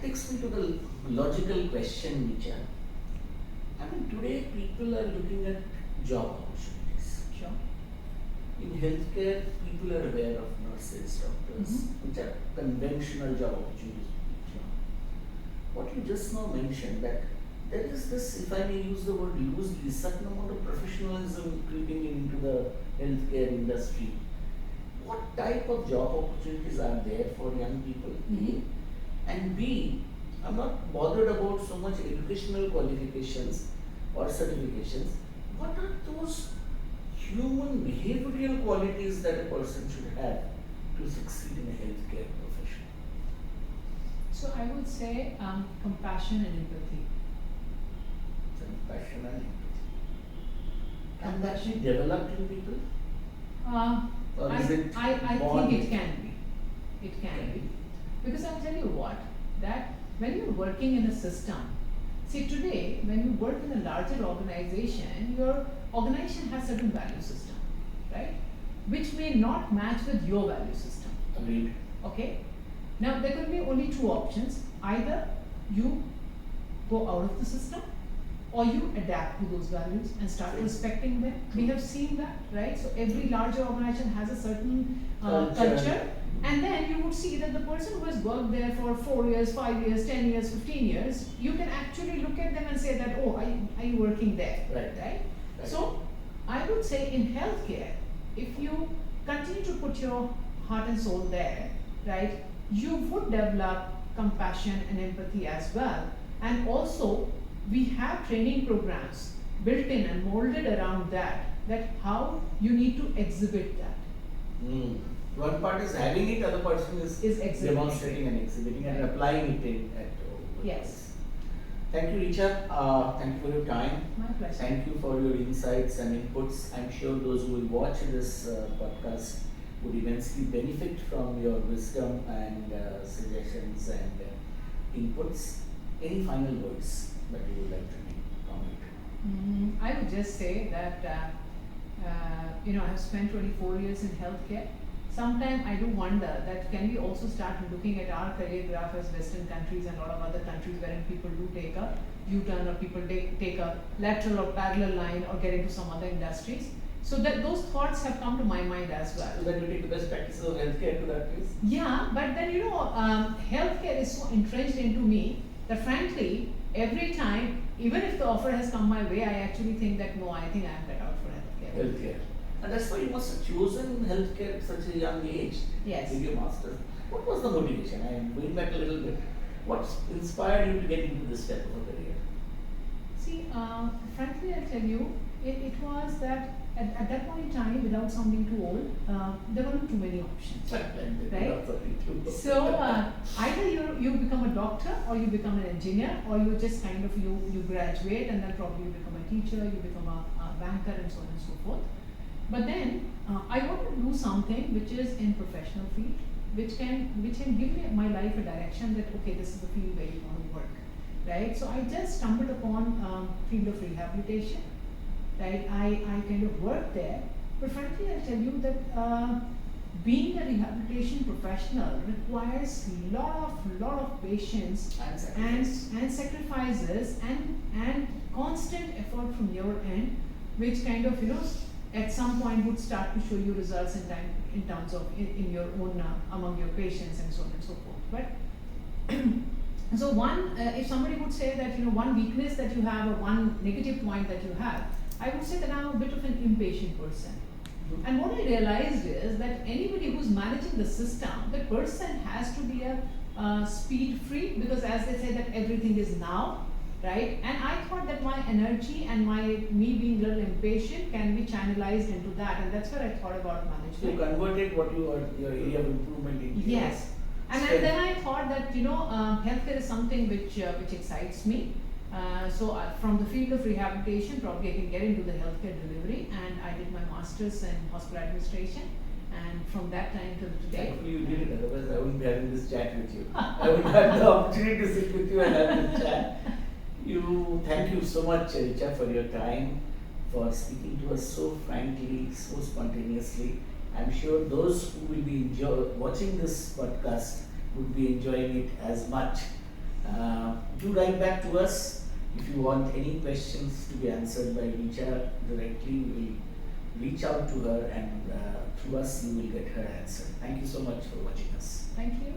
takes me to the logical question, Richa. I mean, today people are looking at job opportunities. Sure. In healthcare, people are aware of nurses, doctors, which are conventional job opportunities. Sure. What you just now mentioned, that there is this, if I may use the word loosely, certain amount of professionalism creeping into the healthcare industry. What type of job opportunities are there for young people? A, and B, I'm not bothered about so much educational qualifications or certifications. What are those human behavioral qualities that a person should have to succeed in a healthcare profession? So I would say compassion and empathy. Compassion and empathy. Can that be Compassion. developed in people? Or is it I born think it with- can be. It can be. Because I'll tell you what, that when you're working in a system, see today, when you work in a larger organization, your organization has certain value system, right? Which may not match with your value system. Agreed. Okay? Now there could be only two options. Either you go out of the system or you adapt to those values and start True. respecting them. We have seen that, right? So every larger organization has a certain culture, and then you would see that the person who has worked there for 4 years, 5 years, 10 years, 15 years, you can actually look at them and say that, oh, are you working there? Right. Right? Right. So I would say in healthcare, if you continue to put your heart and soul there, right, you would develop compassion and empathy as well. And also, we have training programs built in and molded around that how you need to exhibit that. One part is having it, other person is Exhibiting. demonstrating and exhibiting and Right. applying it in at Yes. Thank you, Richa. Thank you for your time. My pleasure. Thank you for your insights and inputs. I'm sure those who will watch this podcast would immensely benefit from your wisdom and suggestions and inputs. Any final words that you would like to comment? I would just say that I have spent 24 years in healthcare. Sometimes I do wonder that can we also start looking at our career graph as Western countries and a lot of other countries wherein people do take a U-turn or people take a lateral or parallel line or get into some other industries. So that those thoughts have come to my mind as well. So then you take the best practices of healthcare to that place? Yeah, but then healthcare is so entrenched into me that frankly, every time, even if the offer has come my way, I actually think that no, I think I am better out for healthcare. Healthcare. And that's why you must have chosen healthcare at such a young age. Yes. With your master's. What was the motivation? I am going back a little bit. What inspired you to get into this type of a career? See, frankly, I'll tell you, it was that at that point in time, without sounding too old, there weren't too many options. Right? So either you become a doctor or you become an engineer or you just kind of you graduate and then probably you become a teacher, you become a banker and so on and so forth. But then I wanted to do something which is in professional field, which can give me my life a direction that okay, this is the field where you want to work, right? So I just stumbled upon field of rehabilitation, right? I kind of worked there, but frankly I'll tell you that being a rehabilitation professional requires lot of patience and sacrifices and constant effort from your end, which kind of at some point would start to show you results in terms of in your own among your patients and so on and so forth. But so one if somebody would say that one weakness that you have or one negative point that you have, I would say that I'm a bit of an impatient person. And what I realized is that anybody who's managing the system, that person has to be a speed freak, because as they say that everything is now, right? And I thought that my energy and me being a little impatient can be channelized into that, and that's where I thought about management. So you converted what your area of improvement into. Yes, and then I thought that healthcare is something which excites me. So from the field of rehabilitation, probably I can get into the healthcare delivery, and I did my master's in hospital administration. And from that time till today. Thankfully you did it, otherwise I wouldn't be having this chat with you. I wouldn't have the opportunity to sit with you and have this chat. Thank you so much, Richa, for your time, for speaking to us so frankly, so spontaneously. I'm sure those who will be watching this podcast would be enjoying it as much. Do write back to us if you want any questions to be answered by Richa directly. We will reach out to her, and through us you will get her answer. Thank you so much for watching us. Thank you.